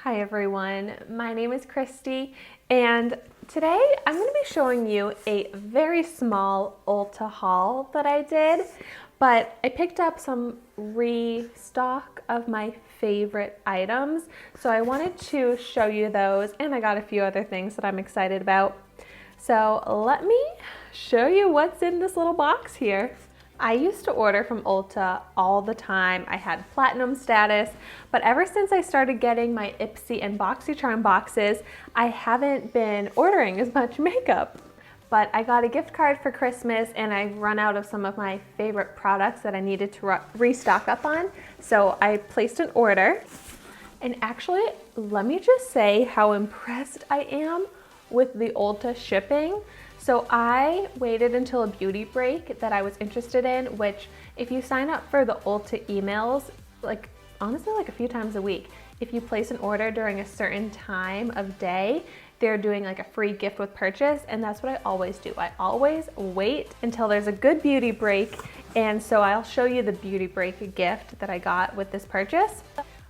Hi everyone, my name is Kristi, and today I'm going to be showing you a very small Ulta haul that I did, but I picked up some restock of my favorite items, so I wanted to show you those, and I got a few other things that I'm excited about. So let me show you what's in this little box here. I used to order from Ulta all the time. I had platinum status, but ever since I started getting my Ipsy and BoxyCharm boxes, I haven't been ordering as much makeup. But I got a gift card for Christmas and I run out of some of my favorite products that I needed to restock up on. So I placed an order. And actually, let me just say how impressed I am with the Ulta shipping. So I waited until a beauty break that I was interested in, which if you sign up for the Ulta emails, honestly a few times a week, if you place an order during a certain time of day, they're doing like a free gift with purchase, and that's what I always do. I always wait until there's a good beauty break, and so I'll show you the beauty break gift that I got with this purchase.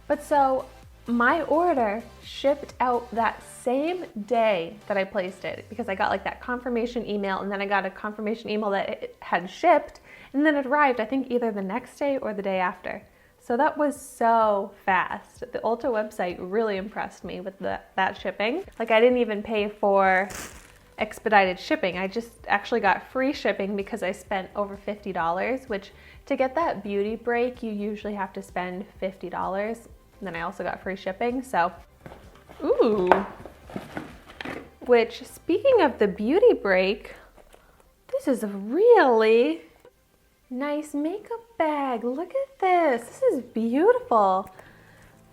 But so my order shipped out that same day that I placed it, because I got like that confirmation email, and then I got a confirmation email that it had shipped, and then it arrived I think either the next day or the day after. So that was so fast. The Ulta website really impressed me with that shipping. Like, I didn't even pay for expedited shipping. I just actually got free shipping because I spent over $50, which to get that beauty break you usually have to spend $50. And then I also got free shipping, so, ooh. Which, speaking of the beauty break, this is a really nice makeup bag. Look at this. This is beautiful.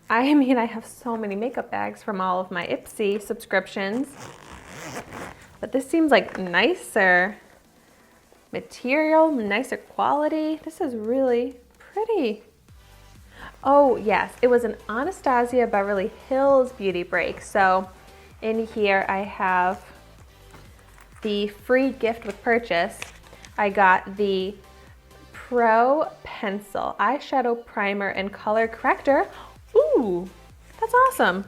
I mean, I have so many makeup bags from all of my Ipsy subscriptions, but this seems like nicer material, nicer quality. This is really pretty. Oh yes, it was an Anastasia Beverly Hills beauty break. So in here I have the free gift with purchase. I got the Pro Pencil Eyeshadow Primer and Color Corrector. Ooh, that's awesome.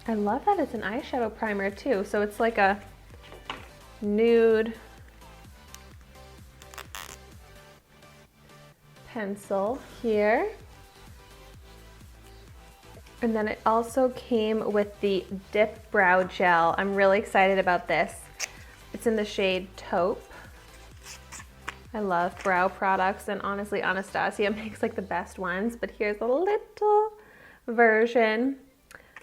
I love that it's an eyeshadow primer too. So it's like a nude pencil here. And then it also came with the Dip Brow Gel. I'm really excited about this. It's in the shade Taupe. I love brow products, and honestly Anastasia makes like the best ones, but here's a little version.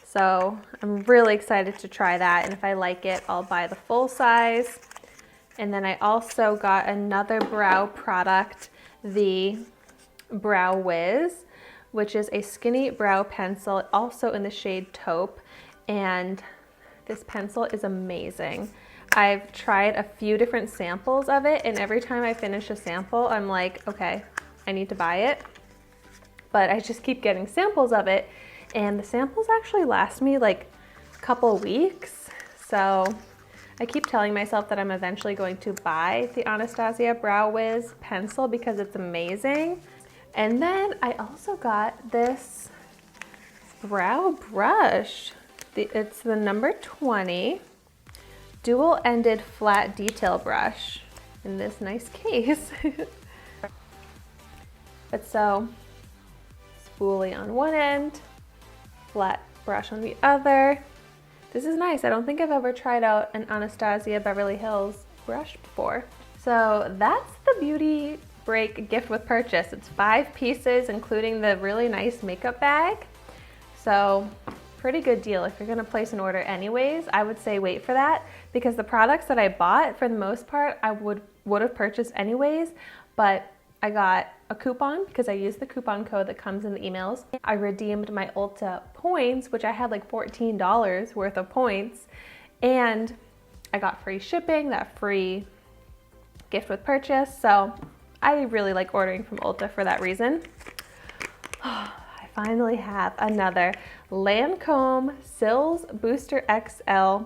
So I'm really excited to try that, and if I like it, I'll buy the full size. And then I also got another brow product, the Brow Wiz, which is a skinny brow pencil, also in the shade Taupe, and this pencil is amazing. I've tried a few different samples of it, and every time I finish a sample, I'm like, okay, I need to buy it. But I just keep getting samples of it, and the samples actually last me like a couple weeks. So I keep telling myself that I'm eventually going to buy the Anastasia Brow Wiz pencil because it's amazing. And then I also got this brow brush. It's the number 20 dual-ended flat detail brush in this nice case. But so, spoolie on one end, flat brush on the other. This is nice. I don't think I've ever tried out an Anastasia Beverly Hills brush before. So that's the beauty break gift with purchase. It's 5 pieces, including the really nice makeup bag. So pretty good deal. If you're gonna place an order anyways, I would say wait for that, because the products that I bought, for the most part, I would have purchased anyways, but I got a coupon because I used the coupon code that comes in the emails. I redeemed my Ulta points, which I had like $14 worth of points, and I got free shipping, that free gift with purchase. So I really like ordering from Ulta for that reason. I finally have another Lancome Sills Booster XL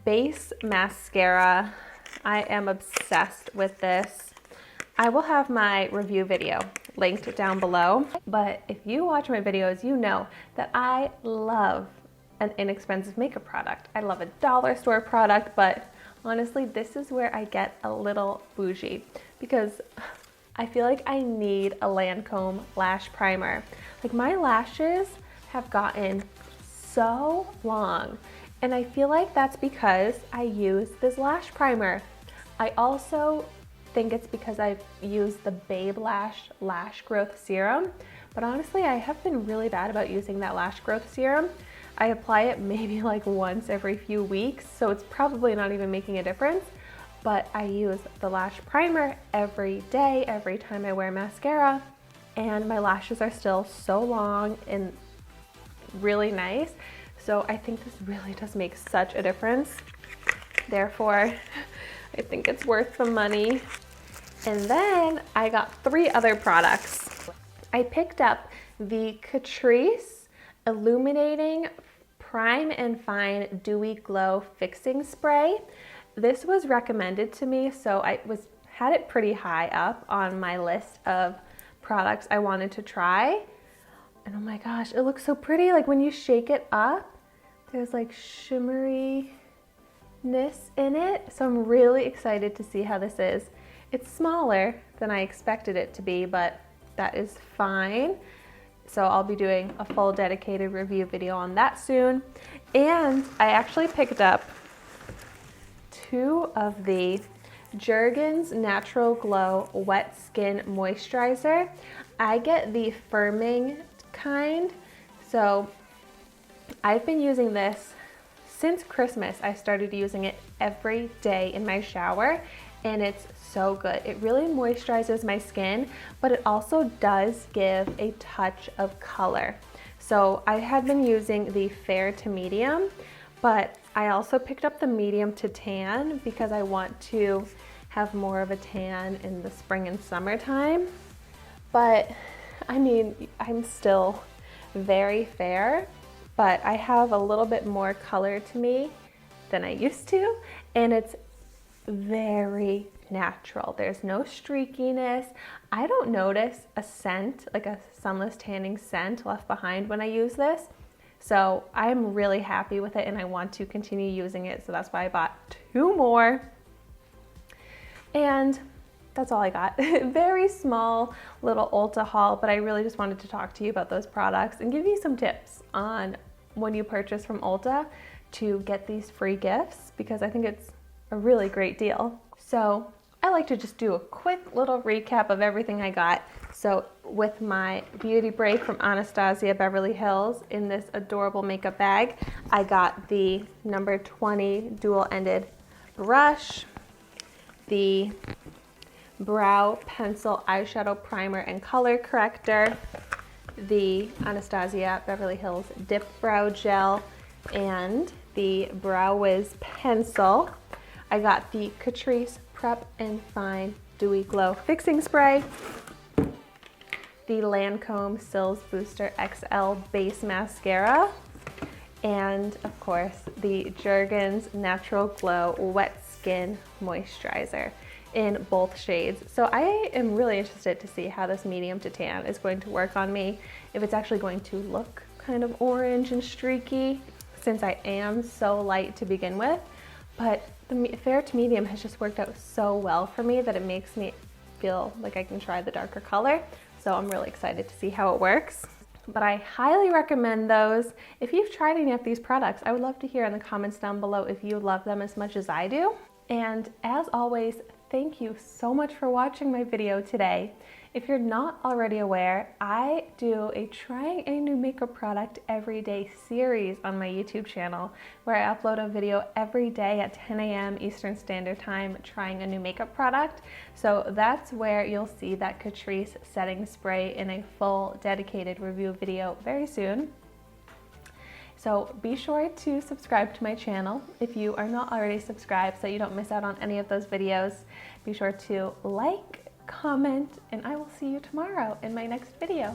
Base Mascara. I am obsessed with this. I will have my review video linked down below, but if you watch my videos, you know that I love an inexpensive makeup product. I love a dollar store product, but honestly, this is where I get a little bougie because I feel like I need a Lancome lash primer. Like my lashes have gotten so long, and I feel like that's because I use this lash primer. I also think it's because I've used the Babe Lash Growth Serum, but honestly, I have been really bad about using that lash growth serum. I apply it maybe like once every few weeks, so it's probably not even making a difference, but I use the lash primer every day, every time I wear mascara, and my lashes are still so long and really nice. So I think this really does make such a difference. Therefore, I think it's worth the money. And then I got 3 other products. I picked up the Catrice Illuminating Prime and Fine Dewy Glow Fixing Spray. This was recommended to me, so I had it pretty high up on my list of products I wanted to try. And oh my gosh, it looks so pretty. Like when you shake it up, there's like shimmeriness in it. So I'm really excited to see how this is. It's smaller than I expected it to be, but that is fine. So I'll be doing a full dedicated review video on that soon. And I actually picked up 2 of the Jergens Natural Glow Wet Skin Moisturizer. I get the firming kind. So I've been using this since Christmas. I started using it every day in my shower, and it's so good. It really moisturizes my skin, but it also does give a touch of color. So I had been using the fair to medium, but I also picked up the medium to tan because I want to have more of a tan in the spring and summertime. But I mean, I'm still very fair, but I have a little bit more color to me than I used to, and it's very natural. There's no streakiness. I don't notice a scent, like a sunless tanning scent left behind when I use this. So I'm really happy with it and I want to continue using it. So that's why I bought 2 more. And that's all I got. Very small little Ulta haul, but I really just wanted to talk to you about those products and give you some tips on when you purchase from Ulta to get these free gifts, because I think it's a really great deal. So I like to just do a quick little recap of everything I got. So with my beauty break from Anastasia Beverly Hills in this adorable makeup bag, I got the number 20 dual-ended brush, the brow pencil eyeshadow primer and color corrector, the Anastasia Beverly Hills dip brow gel, and the Brow Wiz pencil. I got the Catrice Prep and Fine Dewy Glow Fixing Spray, the Lancome Sills Booster XL Base Mascara, and of course the Jergens Natural Glow Wet Skin Moisturizer in both shades. So I am really interested to see how this medium to tan is going to work on me, if it's actually going to look kind of orange and streaky, since I am so light to begin with. But the fair to medium has just worked out so well for me that it makes me feel like I can try the darker color. So I'm really excited to see how it works. But I highly recommend those. If you've tried any of these products, I would love to hear in the comments down below if you love them as much as I do. And as always, thank you so much for watching my video today. If you're not already aware, I do a trying a new makeup product every day series on my YouTube channel, where I upload a video every day at 10 a.m. Eastern Standard Time trying a new makeup product. So that's where you'll see that Catrice setting spray in a full dedicated review video very soon. So be sure to subscribe to my channel if you are not already subscribed, so you don't miss out on any of those videos. Be sure to like, comment, and I will see you tomorrow in my next video.